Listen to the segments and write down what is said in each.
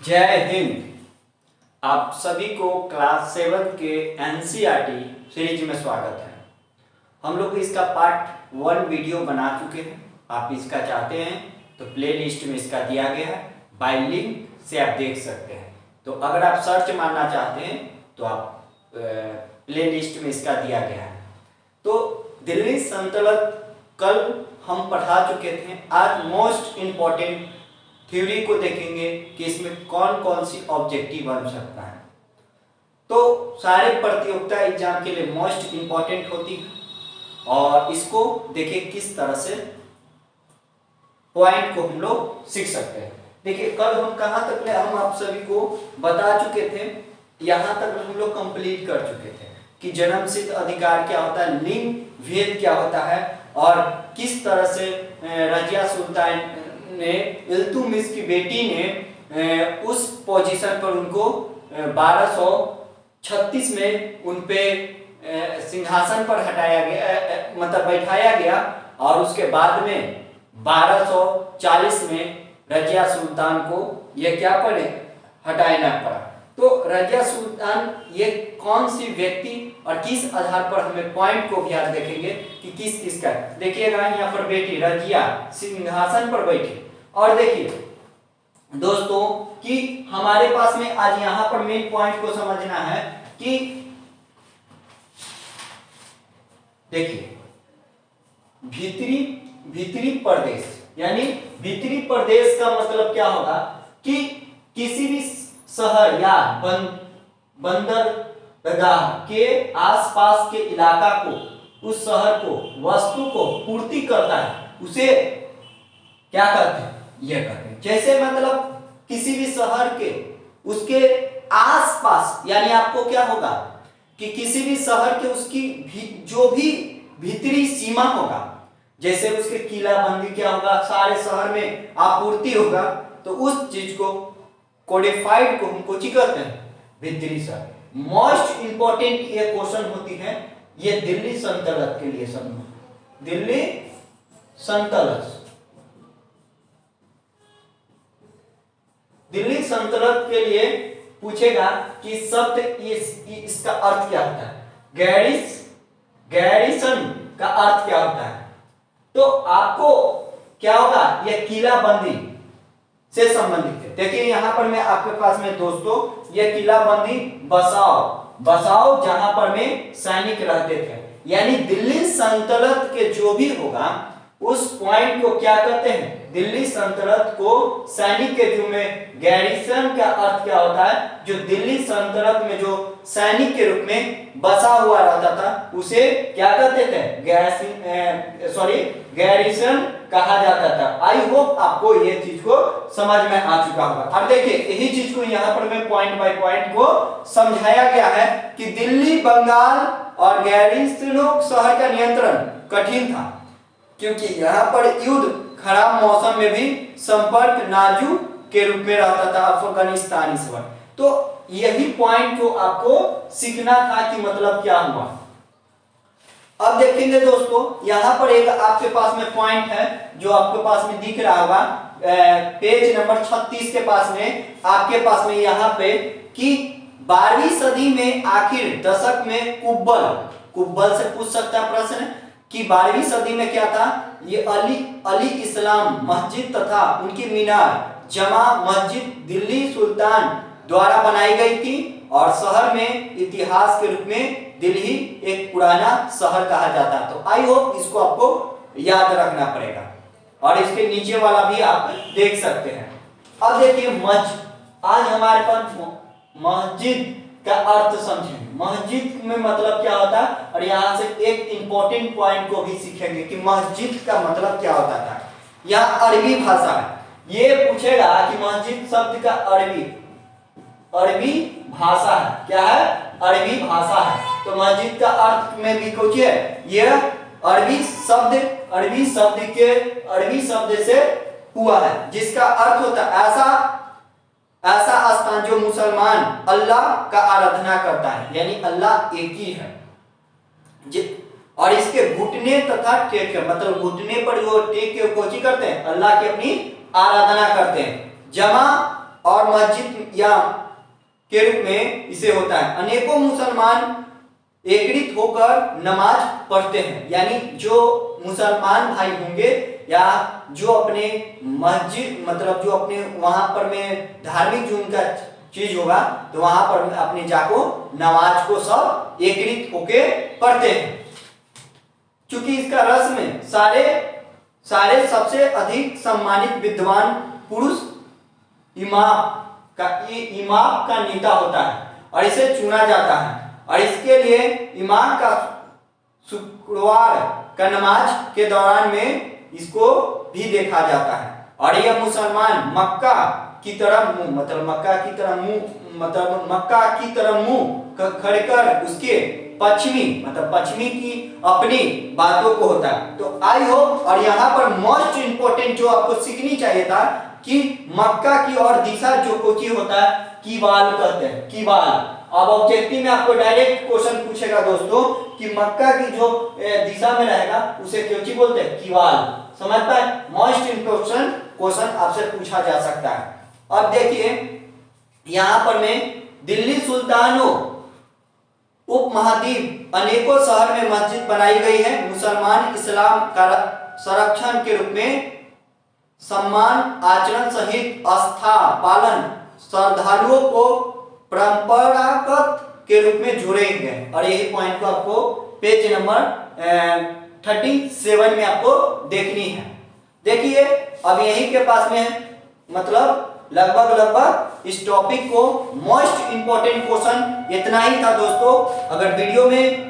जय हिंद। आप सभी को क्लास 7 के एनसीईआरटी सीरीज में स्वागत है। हम लोग इसका पार्ट 1 वीडियो बना चुके हैं। आप इसका चाहते हैं तो प्ले लिस्ट में इसका दिया गया है, बाय लिंक से आप देख सकते हैं। तो अगर आप सर्च मारना चाहते हैं तो आप प्ले लिस्ट में इसका दिया गया है। तो दिल्ली सल्तनत कल हम पढ़ा चुके थे। आज मोस्ट इम्पॉर्टेंट थ्योरी को देखेंगे कि इसमें कौन कौन सी ऑब्जेक्टिव बन सकता है। तो सारे प्रतियोगिता एग्जाम के लिए मोस्ट इम्पॉर्टेंट होती है और इसको देखिए किस तरह से पॉइंट को हम लोग सीख सकते हैं। देखिए कल हम कहाँ तक हम आप सभी को बता चुके थे, यहाँ तक हम लोग कंप्लीट कर चुके थे कि जन्मसिद्ध अधिकार क्या होता है, लिंग भेद क्या होता है और किस तरह से रजिया सुल्तान ने इल्तुतमिश की बेटी ने उस पोजीशन पर उनको 1236 में उनपे सिंहासन पर हटाया गया, मतलब बैठाया गया और उसके बाद में 1240 में रजिया सुल्तान को यह क्या पड़े, हटाना पड़ा। तो रजिया सुल्तान ये कौन सी व्यक्ति और किस आधार पर हमें पॉइंट को भी आज देखेंगे कि किस किस का। देखिएगा यहाँ पर बेटी रजिया सिंहासन पर बैठी और देखिए दोस्तों कि हमारे पास में आज यहाँ पर मेन पॉइंट को समझना है कि देखिए भीतरी प्रदेश, यानी भीतरी प्रदेश का मतलब क्या होगा कि किसी भी शहर या बंदरगाह के आसपास के इलाका को, उस शहर को, वस्तु को पूर्ति करता है, उसे क्या कहते हैं, यह कहते हैं। जैसे मतलब किसी भी शहर के उसके आसपास, यानी आपको क्या होगा कि किसी भी शहर के उसकी जो भी भीतरी सीमा होगा, जैसे उसके किलाबंदी क्या होगा, सारे शहर में आपूर्ति होगा, तो उस चीज को कोडिफाइड को हम कोची कहते हैं, भीतरी शहर। मोस्ट इंपॉर्टेंट ये क्वेश्चन होती है, ये दिल्ली सल्तनत के लिए समझो। दिल्ली सल्तनत, दिल्ली सल्तनत के लिए पूछेगा कि शब्द इसका अर्थ क्या होता है, गैरिसन का अर्थ क्या होता है। तो आपको क्या होगा, यह किलाबंदी से संबंधित है। देखिए यहां पर मैं आपके पास में दोस्तों यह किलाबंदी बसाओ जहां पर में सैनिक रहते थे, यानी दिल्ली सल्तनत के जो भी होगा उस पॉइंट को क्या कहते हैं, दिल्ली सल्तनत को सैनिक के रूप में। गैरिसन का अर्थ क्या होता है, जो दिल्ली सल्तनत में जो सैनिक के रूप में बसा हुआ रहता था उसे क्या कहते थे, गैरिसन कहा जाता था। आई होप आपको ये चीज को समझ में आ चुका होगा। अब देखिए यही चीज को यहाँ पर मैं पॉइंट बाय पॉइंट को समझाया गया है कि दिल्ली, बंगाल और गैरिसनों शहर का नियंत्रण कठिन था, क्योंकि यहाँ पर युद्ध, खराब मौसम में भी संपर्क नाजुक के रूप में रहता था अफगानिस्तानी से। तो यही पॉइंट को आपको सीखना था कि मतलब क्या हुआ। अब देखेंगे दोस्तों यहाँ पर एक आपके पास में पॉइंट है जो आपके पास में दिख रहा होगा, पेज नंबर 36 के पास में आपके पास में यहाँ पे कि 12वीं सदी में आखिर दशक में कुब्बल से पूछ सकता है प्रश्न कि 12वीं सदी में क्या था, ये अली इस्लाम मस्जिद तथा उनकी मीनार जमा मस्जिद दिल्ली सुल्तान द्वारा बनाई गई थी और शहर में इतिहास के रूप में दिल्ली एक पुराना शहर कहा जाता। तो आई होप इसको आपको याद रखना पड़ेगा और इसके नीचे वाला भी आप देख सकते हैं। अब देखिए आज हमारे पास मस्जिद का अर्थ समझेंगे, मस्जिद में मतलब क्या होता है, और यहाँ से एक इंपॉर्टेंट पॉइंट को भी सीखेंगे कि मस्जिद का मतलब क्या होता था। यह अरबी भाषा है, ये पूछेगा कि मस्जिद शब्द का अरबी भाषा है, क्या है, अरबी भाषा है। तो मस्जिद का अर्थ में भी कुछ है, यह अरबी शब्द से हुआ है, जिसका अर्थ होता है ऐसा स्थान जो मुसलमान अल्लाह का आराधना करता है, यानी अल्लाह एक ही है। और इसके घुटने तथा टेक, मतलब घुटने पर जो टेक के कोची करते हैं, अल्लाह की अपनी आराधना करते हैं। जमा और मस्जिद या के रूप में इसे होता है। अनेकों मुसलमान एकत्रित होकर नमाज पढ़ते हैं, यानी जो मुसलमान भाई होंगे या जो अपने मस्जिद मतलब जो अपने वहां पर में धार्मिक जो उनका चीज होगा तो वहां पर अपने जाको नमाज को सब एकत्रित होके पढ़ते हैं। चूंकि इसका रस्म में सारे सबसे अधिक सम्मानित विद्वान पुरुष इमाम का नेता होता है और इसे चुना जाता है, और इसके लिए इमाम का शुक्रवार का नमाज के दौरान में इसको भी देखा जाता है। और यह मुसलमान मक्का की तरफ मुंह मतलब मक्का की तरफ मुंह खड़े कर उसके पश्चिमी की अपनी बातों को होता है। तो आई होप, और यहाँ पर मोस्ट इंपोर्टेंट जो आपको सीखनी चाहिए था कि मक्का की और दिशा जो कोची होता है कीवाल कहते हैं, कीवाल। अब ऑब्जेक्टिव में आपको डायरेक्ट क्वेश्चन पूछेगा दोस्तों कि मक्का की जो दिशा में रहेगा उसे क्योंकि बोलते हैं कीवाल। समझ पाए, मोस्ट इंपोर्टेंट क्वेश्चन आपसे पूछा जा सकता है। अब देखिए यहां पर में दिल्ली सुल्तानों उपमहाद्वीप अनेकों शहर में मस्जिद बनाई गई है। मुसलमान इस्लाम का संरक्षण के रूप में सम्मान आचरण सहित आस्था पालन श्रद्धालुओं को परंपरागत के रूप में जोड़े गए। और यही पॉइंट को आपको पेज नंबर 37 में आपको देखनी है। देखिए अब यही के पास में मतलब लगभग इस टॉपिक को मोस्ट इंपोर्टेंट क्वेश्चन इतना ही था दोस्तों। अगर वीडियो में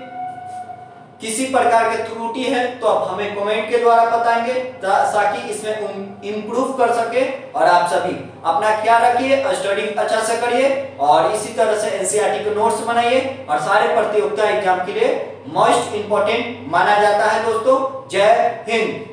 किसी प्रकार की त्रुटि है तो आप हमें कमेंट के द्वारा बताएंगे ताकि इसमें इम्प्रूव कर सके। और आप सभी अपना ख्याल रखिए, स्टडी अच्छा से करिए और इसी तरह से एनसीईआरटी के नोट्स बनाइए और सारे प्रतियोगिता एग्जाम के लिए मोस्ट इंपोर्टेंट माना जाता है दोस्तों। जय हिंद।